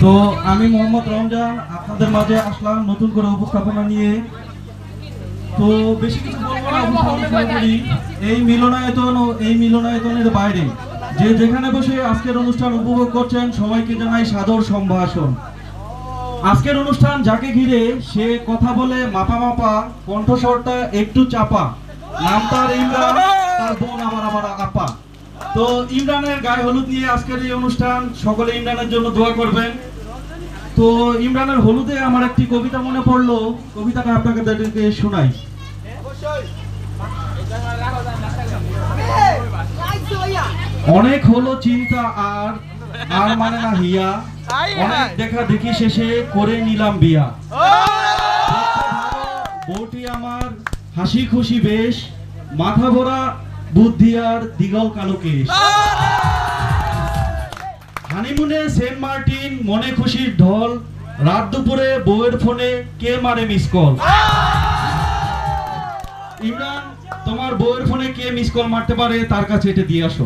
তো আমি মোহাম্মদ রমজান আপনাদের মাঝে আসলাম নতুন করে উপস্থাপনা নিয়ে। তো বেশি কিছু বলবো না, উপস্থাপনা শুরু করি। এই মিলনায়তনের বাইরে যে যেখানে বসে আজকের অনুষ্ঠান উপভোগ করছেন সবাইকে জানাই সাদর সম্ভাষণ। আজকের অনুষ্ঠান যাকে ঘিরে সে কথা বলে মাপা মাপা, কণ্ঠস্বরটা একটু চাপা। নাম তার ইমরান, তার বোন আমার আপা। তো ইমরানের গায়ে হলুদ নিয়ে আজকের এই অনুষ্ঠান, সকলে ইমরানের জন্য দোয়া করবেন। তো ইমরানের হলুদে আমার একটি কবিতা মনে পড়লো, কবিতাটা আপনাকে শোনাই। অনেক হলো চিন্তা আর আর মানে না হিয়া, অনেক দেখা দেখি শেষে করে নিলাম বিয়া। বউটি আমার হাসি খুশি বেশ, মাথা ভরা বুদ্ধি আর দিগল কালো কেশ। হানিমুনে সেন্ট মার্টিন, মনে খুশির ঢল, রাত দুপুরে বউয়ের ফোনে কে মারে মিস কল। ইমরান, তোমার বউয়ের ফোনে কে মিস কল মারতে পারে তার কাছে এটা দিয়ে আসো।